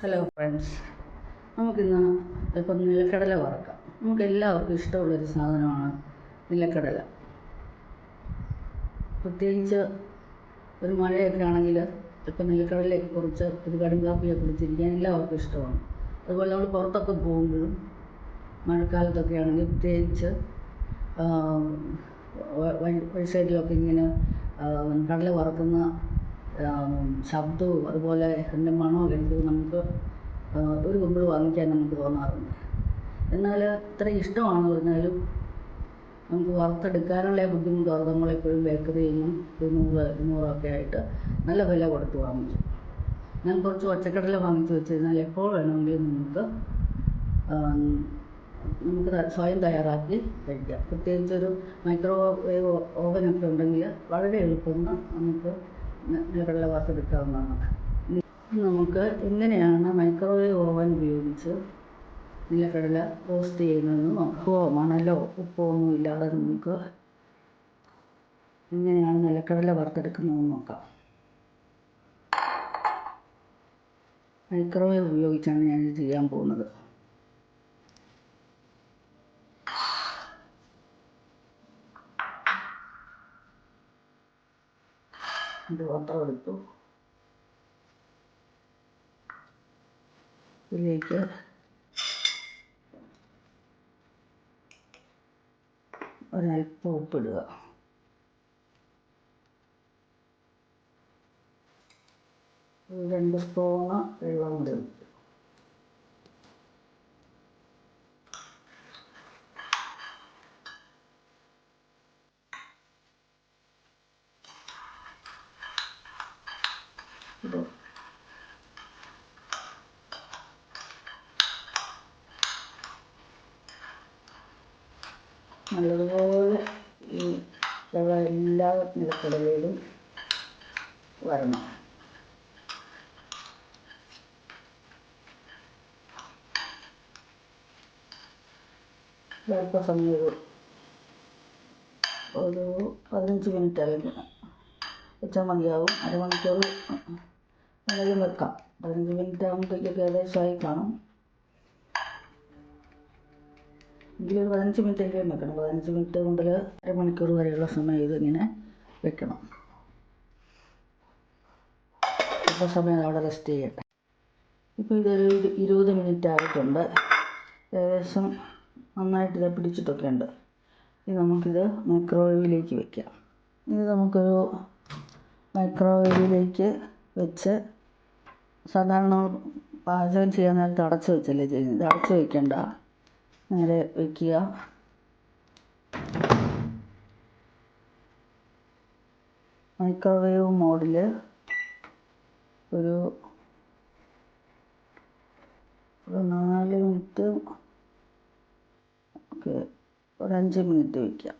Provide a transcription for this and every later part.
Hello friends, നമുക്കിന്ന് ഇപ്പം നിലക്കടല വറക്കാം. നമുക്കെല്ലാവർക്കും ഇഷ്ടമുള്ളൊരു സാധനമാണ് നിലക്കടല. പ്രത്യേകിച്ച് ഒരു മഴയൊക്കെ ആണെങ്കിൽ ഇപ്പം നിലക്കടലയൊക്കെ കുറിച്ച് ഒരു കടും കാപ്പിയൊക്കെ കുടിച്ചിരിക്കാൻ എല്ലാവർക്കും ഇഷ്ടമാണ്. അതുപോലെ നമ്മൾ പുറത്തൊക്കെ പോകുമ്പോഴും മഴക്കാലത്തൊക്കെ ആണെങ്കിൽ പ്രത്യേകിച്ച് വഴി സൈഡിലൊക്കെ ഇങ്ങനെ കടല വറക്കുന്ന ശബ്ദവും അതുപോലെ അതിൻ്റെ മണവും കഴിക്കുമ്പോൾ നമുക്ക് ഒരു കുമ്പിൾ വാങ്ങിക്കാൻ നമുക്ക് തോന്നാറുണ്ട്. എന്നാൽ ഇത്ര ഇഷ്ടമാണെന്ന് പറഞ്ഞാലും നമുക്ക് വറുത്തെടുക്കാനുള്ള ബുദ്ധിമുട്ട് നമ്മളെപ്പോഴും ബേക്കറിയിൽ നിന്നും 200 ആയിട്ട് നല്ല വില കൊടുത്ത് വാങ്ങിച്ചു. ഞാൻ കുറച്ച് പച്ചക്കടല വാങ്ങിച്ച് വെച്ചിരുന്നാൽ എപ്പോൾ വേണമെങ്കിലും നമുക്ക് സ്വയം തയ്യാറാക്കി കഴിക്കാം. പ്രത്യേകിച്ചൊരു മൈക്രോവേവ് ഓവനൊക്കെ ഉണ്ടെങ്കിൽ വളരെ എളുപ്പം നമുക്ക് നിലക്കടല വറുത്തെടുക്കാവുന്നതാണ്. നമുക്ക് എങ്ങനെയാണ് മൈക്രോവേവ് ഓവൻ ഉപയോഗിച്ച് നിലക്കടല റോസ്റ്റ് ചെയ്യുന്നതെന്ന് നോക്കാം. മണലോ ഉപ്പോ ഒന്നും ഇല്ലാതെ നമുക്ക് എങ്ങനെയാണ് നിലക്കടല വറുത്തെടുക്കുന്നതെന്ന് നോക്കാം. മൈക്രോവേവ് ഉപയോഗിച്ചാണ് ഞാനിത് ചെയ്യാൻ പോകുന്നത്. ഇത് പാത്രം എടുത്തു. ഇതിലേക്ക് ഒരല്പം ഉപ്പിടുക. ഒരു 2 സ്പൂണ് വെള്ളം കൂടി ഒഴിക്കുക. നല്ലതുപോലെ ഈ വെള്ളം എല്ലാ നിലക്കടലയിലും വരണം. അല്പ സമയം ഒരു 15 മിനിറ്റ് അല്ലെങ്കിൽ വെച്ചാൽ മതിയാവും. അരമണിക്കൂർ വേണമെങ്കിലും വെക്കാം. 15 മിനിറ്റ് ആകുമ്പോഴത്തേക്കൊക്കെ ഏകദേശമായി കാണും. എങ്കിലും ഒരു 15 മിനിറ്റ് എങ്കിലും വെക്കണം. 15 മിനിറ്റ് മുതൽ അരമണിക്കൂർ വരെയുള്ള സമയം ഇതിങ്ങനെ വെക്കണം. ഇപ്പോൾ സമയം അവിടെ റെസ്റ്റ് ചെയ്യട്ടെ. ഇപ്പോൾ ഇതൊരു 20 മിനിറ്റ് ആയിട്ടുണ്ട്. ഏകദേശം നന്നായിട്ട് ഇത് പിടിച്ചിട്ടൊക്കെ ഉണ്ട്. ഇനി നമുക്കിത് മൈക്രോവേവിലേക്ക് വയ്ക്കാം. ഇത് നമുക്കൊരു മൈക്രോവേവിലേക്ക് വെച്ച്, സാധാരണ പാചകം ചെയ്യാൻ നേരത്തെ അടച്ച് വെച്ചല്ലേ ചെയ്യുന്നത്. ഇത് അടച്ച് വയ്ക്കണ്ട, നേരെ വയ്ക്കുക. മൈക്രോവേവ് മോഡിൽ ഒരു 4 മിനിറ്റ് ഒരു 5 മിനിറ്റ് വയ്ക്കാം.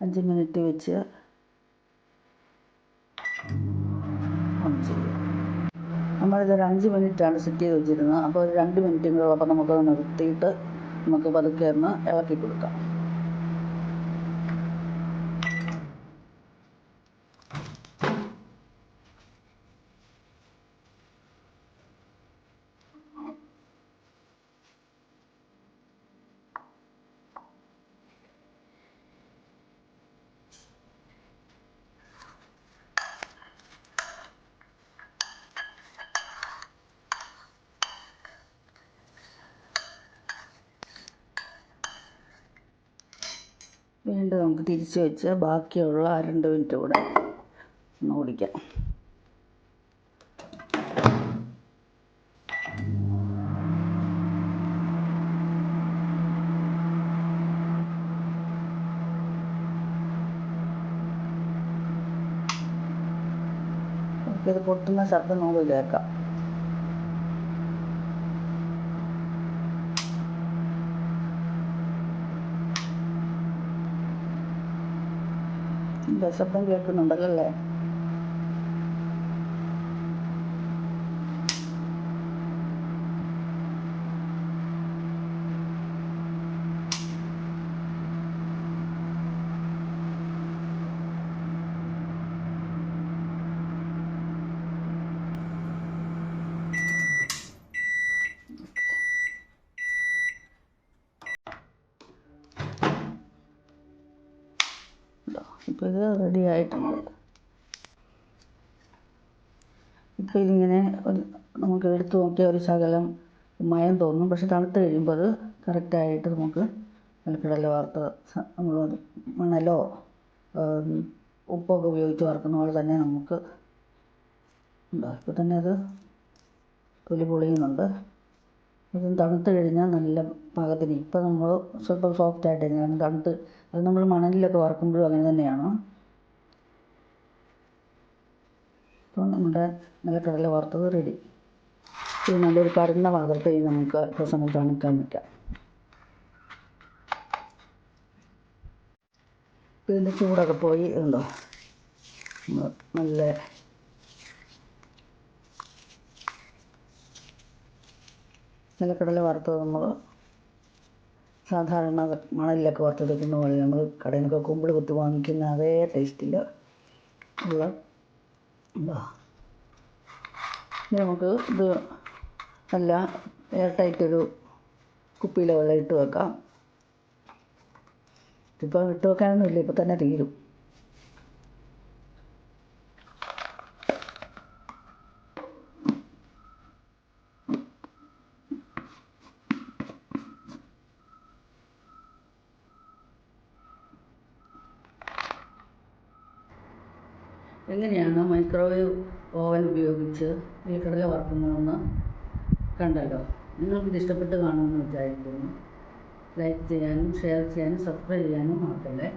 5 മിനിറ്റ് വെച്ച് ഓൺ ചെയ്യുക. നമ്മളിതൊരു 5 മിനിറ്റാണ് സെറ്റ് ചെയ്ത് വെച്ചിരുന്നത്. അപ്പോൾ ഒരു 2 മിനിറ്റും കൂടെ ഉള്ളപ്പോൾ നമുക്കത് നിർത്തിയിട്ട് നമുക്ക് പതുക്കെ ഒന്ന് ഇളക്കി കൊടുക്കാം. വീണ്ടും നമുക്ക് തിരിച്ച് വെച്ച് ബാക്കിയുള്ള 2 മിനിറ്റ് കൂടെ ഒന്ന് ഓടിക്കാം. നമുക്കിത് പൊട്ടുന്ന ശബ്ദം നമുക്ക് കേൾക്കാം. ശബ്ദം കേൾക്കുന്നുണ്ടല്ലോ അല്ലേ? ഇപ്പോൾ ഇത് റെഡി ആയിട്ടുണ്ട്. ഇപ്പോൾ ഇതിങ്ങനെ നമുക്ക് എടുത്ത് നോക്കിയാൽ ഒരു ശകലം മയം തോന്നും, പക്ഷെ തണുത്ത് കഴിയുമ്പോൾ അത് കറക്റ്റായിട്ട് നമുക്ക് നിലക്കടല വറുത്ത് നമ്മൾ മണലോ ഉപ്പൊക്കെ ഉപയോഗിച്ച് വറുക്കുന്ന പോലെ തന്നെ നമുക്ക് ഉണ്ടാകും. ഇപ്പോൾ തന്നെ അത് തൊലി പൊളിയുന്നുണ്ട്. ഇതും തണുത്ത് കഴിഞ്ഞാൽ നല്ല പാകത്തിന് ഇപ്പോൾ നമ്മൾ സ്വല്പം സോഫ്റ്റായിട്ട് കഴിഞ്ഞാൽ തണുത്ത് അത് നമ്മൾ മണലിലൊക്കെ വറുക്കുമ്പോഴും അങ്ങനെ തന്നെയാണ്. അപ്പോൾ നമ്മുടെ നിലക്കടല വറുത്തത് റെഡി. ഇത് നല്ലൊരു പരന്ന പാത്രത്തിൽ നമുക്ക് സമയം തണുക്കാൻ വയ്ക്കാം. ഇപ്പോൾ ഇതിൻ്റെ ചൂടൊക്കെ പോയി ഉണ്ടോ, നല്ല നിലക്കടല വറുത്തത് നമ്മൾ സാധാരണ മണലിലൊക്കെ വറുത്തെടുക്കുന്ന പോലെ നമ്മൾ കടയിൽ നിന്നൊക്കെ കുമ്പിൾ കുത്തി വാങ്ങിക്കുന്ന അതേ ടേസ്റ്റിൽ ഉള്ള എന്താ. ഇനി നമുക്ക് ഇത് നല്ല എയർ ടൈറ്റൊരു കുപ്പിയിലെ വെള്ളം ഇട്ട് വെക്കാം. ഇപ്പോൾ ഇട്ട് വെക്കാനൊന്നുമില്ല, ഇപ്പോൾ തന്നെ തീരും. എങ്ങനെയാണ് മൈക്രോവേവ് ഓവൻ ഉപയോഗിച്ച് നിലക്കടല വറുക്കുന്നതെന്ന് കണ്ടല്ലോ. നിങ്ങൾക്കിത് ഇഷ്ടപ്പെട്ട് കാണുമെന്ന് വിചാരിക്കുന്നു. ലൈക്ക് ചെയ്യാനും ഷെയർ ചെയ്യാനും സബ്സ്ക്രൈബ് ചെയ്യാനും മറക്കല്ലേ.